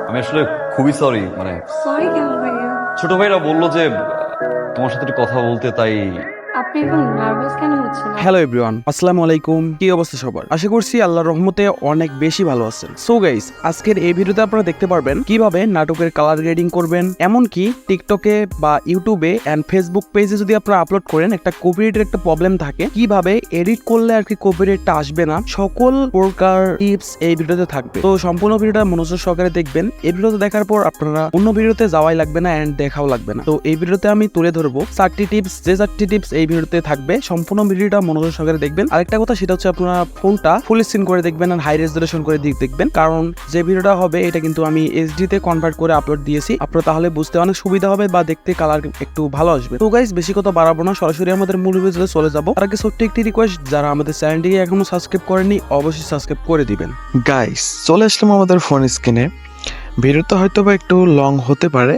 আমি আসলে খুবই সরি, মানে সরি কেন ভাইয়া? ছোট ভাইরা বললো যে তোমার সাথে একটু কথা বলতে, তাই। আপনি এখন নার্ভাস কেন হচ্ছেন? হ্যালো এভরিওয়ান, আসসালামু আলাইকুম। কি অবস্থা সবার? আশা করছি আল্লাহর রহমতে অনেক বেশি ভালো আছেন। সো গাইস, আজকের এই ভিডিওতে আপনারা দেখতে পারবেন কিভাবে নাটকের কালার গ্রেডিং করবেন, এমনকি টিকটকে বা ইউটিউবে এন্ড ফেসবুক পেজে যদি আপনারা আপলোড করেন একটা কপিরাইটের একটা প্রবলেম থাকে, কিভাবে এডিট করলে আর কি কপিরাইটটা আসবে না, সকল প্রকার টিপস এই ভিডিওতে থাকবে। তো সম্পূর্ণ ভিডিওটা মনোযোগ সহকারে দেখবেন। এই ভিডিওতে দেখার পর আপনারা অন্য ভিডিওতে যাওয়াই লাগবে না এন্ড দেখাও লাগবে না। তো এই ভিডিওতে আমি তুলে ধরবো 4টি টিপস, যে 4টি টিপস এই ভিডিওতে থাকবে। সম্পূর্ণ ভিডিওটা মনোযোগ সহকারে দেখবেন। আরেকটা কথা, সেটা হচ্ছে আপনারা ফোনটা ফুল স্ক্রিন করে দেখবেন আর হাই রেজুলেশন করে দেখবেন, কারণ যে ভিডিওটা হবে এটা কিন্তু আমি এইচডি তে কনভার্ট করে আপলোড দিয়েছি। আপনারা তাহলে বুঝতে অনেক সুবিধা হবে বা দেখতে কালার একটু ভালো আসবে। তো গাইস, বেশি কথা বাড়াবো না, সরাসরি আমাদের মূল ভিডিওতে চলে যাবো। আর আগে ছোট্ট একটি রিকোয়েস্ট, যারা আমাদের চ্যানেলটিকে এখনো সাবস্ক্রাইব করেনি অবশ্যই সাবস্ক্রাইব করে দিবেন। গাইস, চলে আসলাম আমাদের ফোন স্ক্রিনে। ভিডিওটা হয়তো বা একটু লং হতে পারে,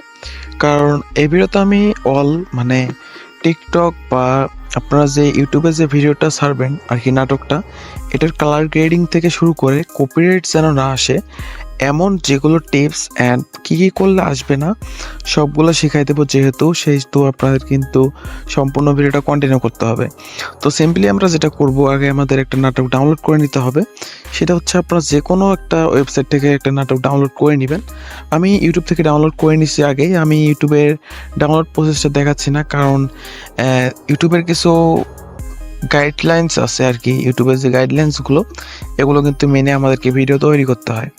কারণ এই ভিডিওতে আমি মানে টিকটক বা আপনারা যে ইউটিউবে যে ভিডিওটা ছাড়বেন আর কি, নাটকটা, এটার কালার গ্রেডিং থেকে শুরু করে কপিরাইট যেন না আসে এমন যেগুলো টিপস অ্যান্ড কী কী করলে আসবে না সবগুলো শিখাই দেবো। যেহেতু তো আপনাদের কিন্তু সম্পূর্ণ ভিডিওটা কন্টিনিউ করতে হবে। তো সিম্পলি আমরা যেটা করব, আগে আমাদের একটা নাটক ডাউনলোড করে নিতে হবে। সেটা হচ্ছে আপনারা যে কোনো একটা ওয়েবসাইট থেকে একটা নাটক ডাউনলোড করে নেবেন। আমি ইউটিউব থেকে ডাউনলোড করে নিচ্ছি আগেই। আমি ইউটিউবের ডাউনলোড প্রসেসটা দেখাচ্ছি না, কারণ ইউটিউবের কিছু গাইডলাইন্স আছে আর কি। ইউটিউবের যে গাইডলাইন্সগুলো, এগুলো কিন্তু মেনে আমাদেরকে ভিডিও তৈরি করতে হয়।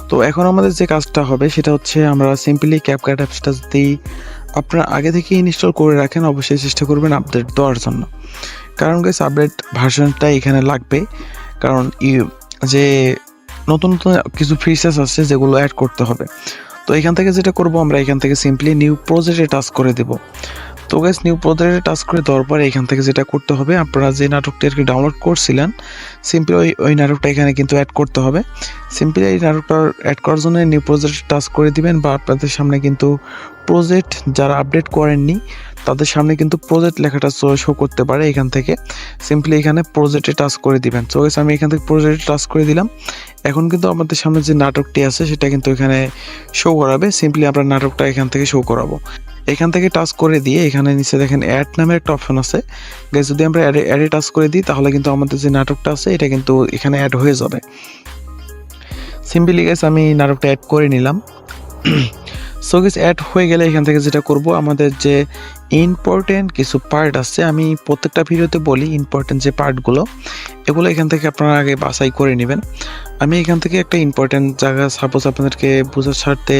তো এখন আমাদের যে কাজটা হবে সেটা হচ্ছে, আমরা সিম্পলি ক্যাপকাট অ্যাপসটা যদি আপনারা আগে থেকে ইনস্টল করে রাখেন, অবশ্যই চেষ্টা করবেন আপডেট দেওয়ার জন্য। কারণ গাইস, আপডেট ভার্সনটা এখানে লাগবে, কারণ যে নতুন নতুন কিছু ফিচার্স আছে যেগুলো অ্যাড করতে হবে। তো এখান থেকে যেটা করব, আমরা এখান থেকে সিম্পলি নিউ প্রজেক্টে টাচ করে দেব। তো গাইস, নিউ প্রজেক্টে টাচ করে দেওয়ার পরে এখান থেকে যেটা করতে হবে, আপনারা যে নাটকটি আর কি ডাউনলোড করছিলেন, সিম্পলি ওই নাটকটা এখানে কিন্তু অ্যাড করতে হবে। সিম্পলি এই নাটকটা অ্যাড করার জন্য নিউ প্রজেক্টে টাচ করে দিবেন, বা আপনাদের সামনে কিন্তু প্রজেক্ট যারা আপডেট করেননি তাদের সামনে কিন্তু প্রজেক্ট লেখাটা শো করতে পারে। এখান থেকে সিম্পলি এখানে প্রজেক্টে টাচ করে দিবেন। তো গাইস, আমি এখান থেকে প্রজেক্টে টাচ করে দিলাম। এখন কিন্তু আমাদের সামনে যে নাটকটি আছে সেটা কিন্তু এখানে শো করাবে। সিম্পলি আমরা নাটকটা এখান থেকে শো করাবো। এখান থেকে টাচ করে দিয়ে এখানে নিচে দেখেন অ্যাড নামের একটা অপশন আছে। গাইস, যদি আমরা অ্যাডে টাচ করে দিই তাহলে কিন্তু আমাদের যে নাটকটা আছে এটা কিন্তু এখানে অ্যাড হয়ে যাবে। সিম্পলি গাইস, আমি নাটকটা অ্যাড করে নিলাম। সো গাইস, অ্যাড হয়ে গেলে এখান থেকে যেটা করব, আমাদের যে ইম্পর্টেন্ট কিছু পার্ট আছে, আমি প্রত্যেকটা ভিডিওতে বলি ইম্পর্টেন্ট যে পার্টগুলো, এগুলো এখান থেকে আপনারা আগে বাছাই করে নেবেন। আমি এখান থেকে একটা ইম্পর্টেন্ট জায়গা, সাপোজ আপনাদেরকে বোঝার স্বার্থে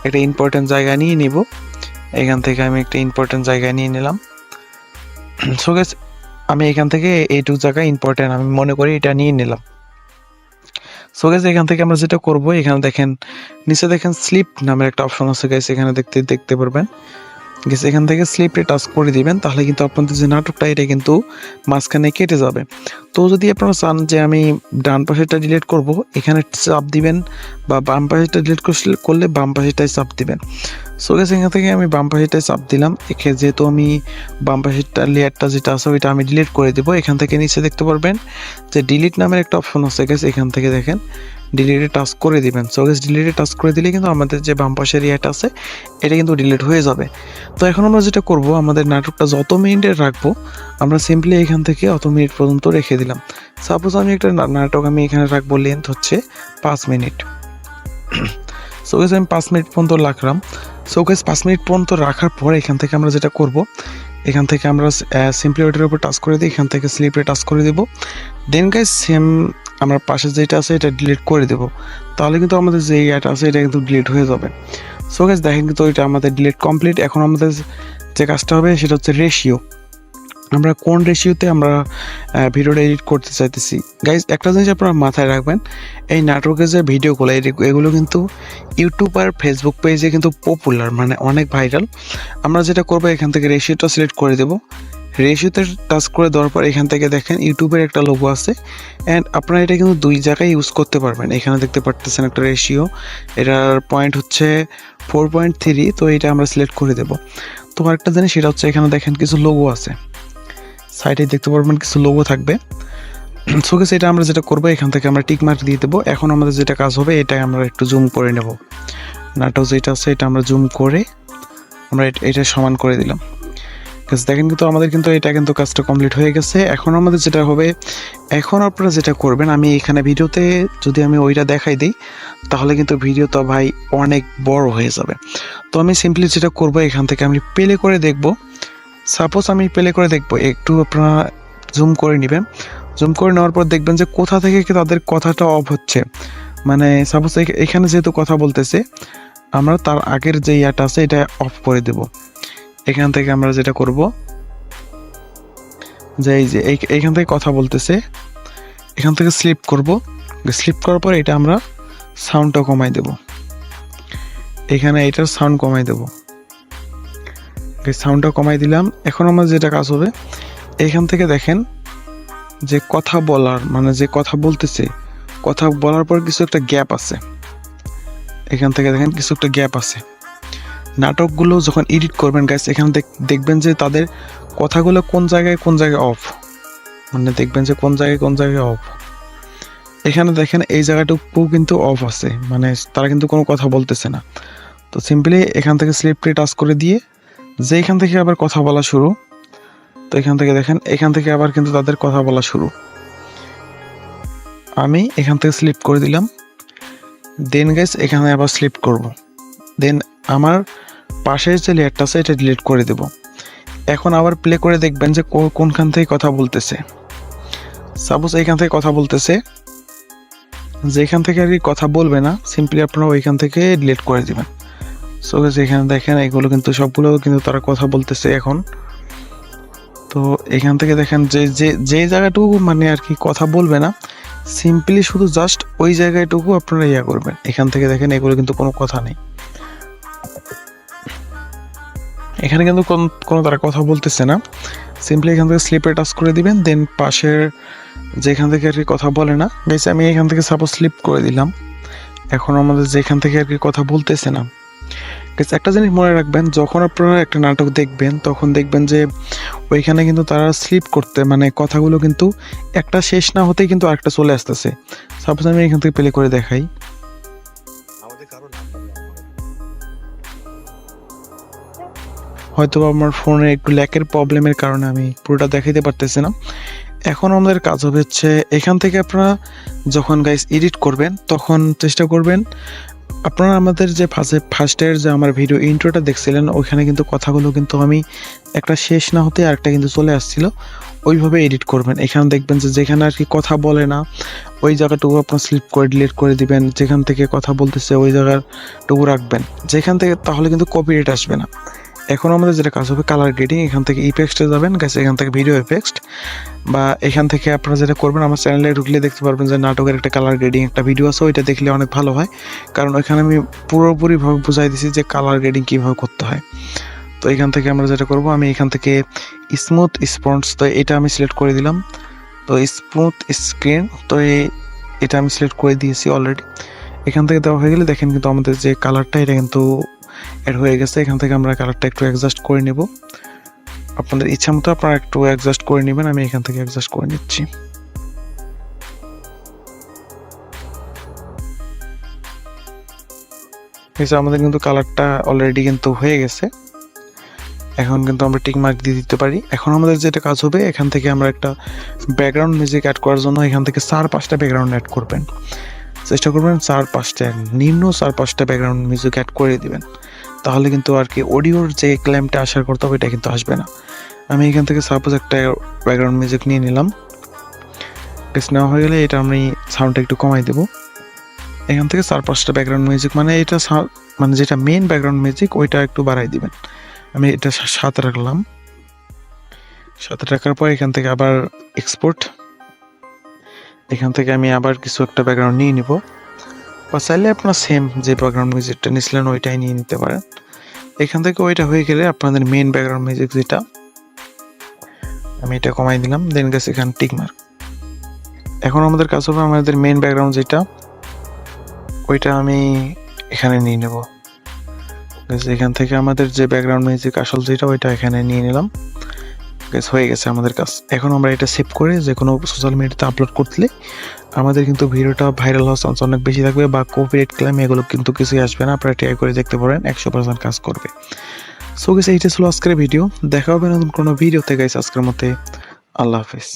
একটা ইম্পর্টেন্ট জায়গা নিয়ে নিব। এখান থেকে আমি একটা ইম্পর্টেন্ট জায়গায় নিয়ে নিলাম। সো গাইস, আমি এখান থেকে এইটুকু জায়গা ইম্পর্টেন্ট আমি মনে করি এটা নিয়ে নিলাম। সো গাইস, এখান থেকে আমরা যেটা করব, এখানে দেখেন নিচে দেখেন স্লিপ নামের একটা অপশন আছে গাইস, এখানে দেখতে পারবেন। গেছে এখান থেকে স্লিপে টাচ করে দিবেন, তাহলে কিন্তু আপনাদের যে নাটকটা এটা কিন্তু মাঝখানে কেটে যাবে। তো যদি আপনারা চান যে আমি ডান পাশেরটা ডিলিট করব, এখানে চাপ দিবেন, বা বাম পাশেরটা ডিলিট করলে বাম পাশেরটাই চাপ দিবেন। সো গেছে এখান থেকে আমি বাম পাশেরটাই চাপ দিলাম। যেহেতু আমি বাম পাশেরটা লেয়ারটা যেটা আছে ওইটা আমি ডিলিট করে দেবো। এখান থেকে নিচে দেখতে পারবেন যে ডিলিট নামের একটা অপশন আছে গেছে, এখান থেকে দেখেন ডিলিটে টাচ করে দিবেন। সো গেছে, ডিলিটে টাচ করে দিলে কিন্তু আমাদের যে বাম পাশের ইয়েটা আছে এটা কিন্তু ডিলিট হয়ে যাবে। তো এখন আমরা যেটা করব, আমাদের নাটকটা যত মিনিটের রাখবো আমরা সিম্পলি এখান থেকে অত মিনিট পর্যন্ত রেখে দিলাম। সাপোজ আমি একটা নাটক আমি এখানে রাখবো, লেন্থ হচ্ছে 5 মিনিট। সো গাইস, আমি 5 মিনিট পর্যন্ত রাখলাম। সো গাইস, 5 মিনিট পর্যন্ত রাখার পরে এখান থেকে আমরা যেটা করব, এখান থেকে আমরা সিম্পলি ওইটার উপর টাচ করে দিই, এখান থেকে স্লিপে টাচ করে দেবো। দেন গাইস, সেম আমরা পাশে যেটা আছে এটা ডিলিট করে দেবো, তাহলে কিন্তু আমাদের যে ইয়েটা আছে এটা কিন্তু ডিলিট হয়ে যাবে। সো গাইস, দেখেন কিন্তু ওইটা আমাদের ডিলিট কমপ্লিট। এখন আমাদের যে কাজটা হবে সেটা হচ্ছে রেশিও। আমরা কোন রেশিওতে আমরা ভিডিওটা এডিট করতে চাইতেছি। গাইজ, একটা জিনিস আপনারা মাথায় রাখবেন, এই নাটকের যে ভিডিওগুলো এগুলো কিন্তু ইউটিউব আর ফেসবুক পেজে কিন্তু পপুলার, মানে অনেক ভাইরাল। আমরা যেটা করবো, এখান থেকে রেশিওটা সিলেক্ট করে দেবো। রেশিওতে টাচ করে দেওয়ার পর এখান থেকে দেখেন ইউটিউবের একটা লোগো আছে, অ্যান্ড আপনারা এটা কিন্তু দুই জায়গায় ইউজ করতে পারবেন। এখানে দেখতে পারতেছেন একটা রেশিও, এটার পয়েন্ট হচ্ছে 4.3। তো এটা আমরা সিলেক্ট করে দেবো। তো আরেকটা জিনিস, সেটা হচ্ছে এখানে দেখেন কিছু লোগো আছে, সাইডে দেখতে পারবেন কিছু লোগো থাকবে। সো গাইস এটা আমরা যেটা করবো এখান থেকে আমরা টিক মার্ক দিয়ে দেবো। এখন আমাদের যেটা কাজ হবে এটা আমরা একটু জুম করে নেব। নাটক যেটা আছে এটা আমরা জুম করে আমরা এটা সমান করে দিলাম। দেখেন কিন্তু আমাদের কিন্তু এটা কিন্তু কাজটা কমপ্লিট হয়ে গেছে। এখন আমাদের যেটা হবে, এখন আপনারা যেটা করবেন, আমি এখানে ভিডিওতে যদি আমি ওইটা দেখাই দিই তাহলে কিন্তু ভিডিও তো ভাই অনেক বড় হয়ে যাবে। তো আমি সিম্পলি যেটা করব এখান থেকে আমি প্লে করে দেখব। সাপোজ আমি প্লে করে দেখব, একটু আপনারা জুম করে নেবেন। জুম করে নেওয়ার পর দেখবেন যে কোথা থেকে কি তাদের কথাটা অফ হচ্ছে। মানে সাপোজ এখানে যেহেতু কথা বলতেছে, আমরা তার আগের যে ইয়াটা আছে এটা অফ করে দেব। এখান থেকে আমরা যেটা করব যে এই যে এইখান থেকে কথা বলতেছে, এখান থেকে স্লিপ করব। স্লিপ করার পর এটা আমরা সাউন্ডটা কমাই দেব। এখানে এটার সাউন্ড কমাই দেব। সাউন্ডটা কমাই দিলাম। এখন আমার যেটা কাজ হবে, এখান থেকে দেখেন যে কথা বলার মানে যে কথা বলতেছে, কথা বলার পর কিছু একটা গ্যাপ আছে। এখান থেকে দেখেন কিছু একটা গ্যাপ আছে। নাটকগুলো যখন এডিট করবেন গাইস, এখানে দেখবেন যে তাদের কথাগুলো কোন জায়গায় অফ, মানে দেখবেন যে কোন জায়গায় অফ। এখানে দেখেন এই জায়গাটুকু কিন্তু অফ আছে, মানে তারা কিন্তু কোনো কথা বলতেছে না। তো সিম্পলি এখান থেকে স্লিপটি টাচ করে দিয়ে যে এখান থেকে আবার কথা বলা শুরু, তো এখান থেকে দেখেন এখান থেকে আবার কিন্তু তাদের কথা বলা শুরু। আমি এখান থেকে স্লিপ করে দিলাম। দেন গাইস এখানে আবার স্লিপ করব। দেন আমার পাশের যে লেয়ারটা আছে এটা ডিলিট করে দেব। এখন আবার প্লে করে দেখবেন যে কোনখান থেকে কথা বলতেছে। সাপোজ এইখান থেকে কথা বলতেছে, যেখান থেকে আর কি কথা বলবে না, সিম্পলি আপনারা ওইখান থেকে ডিলিট করে দিবেন। সো গাইস এখানে দেখেন এগুলো কিন্তু সবগুলো কিন্তু তারা কথা বলতেছে এখন। তো এখান থেকে দেখেন যে জায়গাটুকু মানে আর কি কথা বলবে না, সিম্পলি শুধু জাস্ট ওই জায়গাটুকু আপনারা ইয়া করবেন। এখান থেকে দেখেন এগুলো কিন্তু কোনো কথা নেই, এখানে কিন্তু কোনো তারা কথা বলতেছে না। সিম্পলি এখান থেকে স্লিপে টাচ করে দিবেন। দেন পাশের যেখান থেকে আর কি কথা বলে না গাইস, আমি এখান থেকে সাপোজ স্লিপ করে দিলাম। এখন আমাদের যেখান থেকে আর কি কথা বলতেছে না গাইস, একটা জিনিস মনে রাখবেন, যখন আপনারা একটা নাটক দেখবেন তখন দেখবেন যে ওইখানে কিন্তু তারা স্লিপ করতে মানে কথাগুলো কিন্তু একটা শেষ না হতেই কিন্তু আরেকটা চলে আসতেছে। সাপোজ আমি এখান থেকে প্লে করে দেখাই। হয়তো আমার ফোনে একটু ল্যাকের প্রবলেমের কারণে আমি পুরোটা দেখাইতে পারতেছি না। এখন আমাদের কাজ হবে হচ্ছে এখান থেকে আপনারা যখন গাইস এডিট করবেন তখন চেষ্টা করবেন আপনারা আমাদের যে ফার্স্টের যে আমার ভিডিও ইন্ট্রোটা দেখছিলেন ওইখানে কিন্তু কথাগুলো কিন্তু আমি একটা শেষ না হতে আরেকটা কিন্তু চলে আসছিল, ওইভাবে এডিট করবেন। এখানে দেখবেন যে যেখানে আর কি কথা বলে না ওই জায়গাটুকু আপনার স্লিপ করে ডিলিট করে দিবেন, যেখান থেকে কথা বলতেছে ওই জায়গাটুকু রাখবেন যেখান থেকে, তাহলে কিন্তু কপিরাইট আসবে না। এখন আমাদের যেটা কাজ হবে কালার গ্রেডিং, এখান থেকে ইফেক্টসে যাবেন গাইস, এখান থেকে ভিডিও এফেক্ট বা এখান থেকে আপনারা যেটা করবেন আমার চ্যানেলে ঢুকলে দেখতে পারবেন যে নাটকের একটা কালার গ্রেডিং একটা ভিডিও আছে, ওইটা দেখলে অনেক ভালো হয়, কারণ ওইখানে আমি পুরোপুরিভাবে বুঝাই দিছি যে কালার গ্রেডিং কীভাবে করতে হয়। তো এখান থেকে আমরা যেটা করব, আমি এখান থেকে স্মুথ স্পন্স, তো এটা আমি সিলেক্ট করে দিলাম। তো স্মুথ স্ক্রিন, তো এটা আমি সিলেক্ট করে দিয়েছি অলরেডি। এখান থেকে দেওয়া হয়ে গেলে দেখেন কিন্তু আমাদের যে কালারটা এটা কিন্তু অ্যাড হয়ে গেছে। এখান থেকে আমরা কালারটা একটু অ্যাডজাস্ট করে নেব, আপনাদের ইচ্ছা মতো আপনারা একটু অ্যাডজাস্ট করে নেবেন। আমি এখান থেকে অ্যাডজাস্ট করে নিচ্ছি। আমাদের কিন্তু কালারটা অলরেডি কিন্তু হয়ে গেছে। এখন কিন্তু আমরা টিক মার্ক দিয়ে দিতে পারি। এখন আমাদের যেটা কাজ হবে এখান থেকে আমরা একটা ব্যাকগ্রাউন্ড মিউজিক অ্যাড করার জন্য এখান থেকে 4-5টা ব্যাকগ্রাউন্ড অ্যাড করবেন, চেষ্টা করবেন 4-5টা নিম্ন 4-5টা ব্যাকগ্রাউন্ড মিউজিক অ্যাড করে দিবেন, তাহলে কিন্তু আর কি অডিওর যে ক্লেমটা আসার করতে হবে এটা কিন্তু আসবে না। আমি এখান থেকে সাপোজ একটা ব্যাকগ্রাউন্ড মিউজিক নিয়ে নিলাম। নেওয়া হয়ে গেলে এটা আমি সাউন্ডটা একটু কমাই দেবো। এখান থেকে 4-5টা ব্যাকগ্রাউন্ড মিউজিক মানে এটা মানে যেটা মেন ব্যাকগ্রাউন্ড মিউজিক ওইটা একটু বাড়াই দিবেন। আমি এটা 7 রাখলাম। 7 রাখার পর এখান থেকে আবার এক্সপোর্ট, এখান থেকে আমি আবার কিছু একটা ব্যাকগ্রাউন্ড নিয়ে নিব, বা চাইলে আপনার সেম যে ব্যাকগ্রাউন্ড মিউজিকটা নিয়েছিলেন ওইটাই নিয়ে নিতে পারেন। এখান থেকে ওইটা হয়ে গেলে আপনাদের মেন ব্যাকগ্রাউন্ড মিউজিক যেটা, আমি এটা কমাই দিলাম। দেন গেছে এখানে টিক মার্ক। এখন আমাদের কাজ হবে আমাদের মেন ব্যাকগ্রাউন্ড যেটা ওইটা আমি এখানে নিয়ে নেব। এখান থেকে আমাদের যে ব্যাকগ্রাউন্ড মিউজিক আসল যেটা ওইটা এখানে নিয়ে নিলাম। গাইস হয়ে গেছে আমাদের কাজ। এখন আমরা এটা সেভ করে যে কোনো সোশ্যাল মিডিয়াতে আপলোড করলে আমাদের কিন্তু ভিডিওটা ভাইরাল হওয়ার চান্স অনেক বেশি থাকবে, বা কপিরাইট ক্লেম এগুলো কিন্তু কিছুই আসবে না। আপনারা ট্রাই করে দেখতে পারেন, 100% কাজ করবে। সো গাইস এইটা ছিল আজকের ভিডিও, দেখা হবে নতুন কোনো ভিডিওতে গাইস। আজকের মতে আল্লাহ হাফেজ।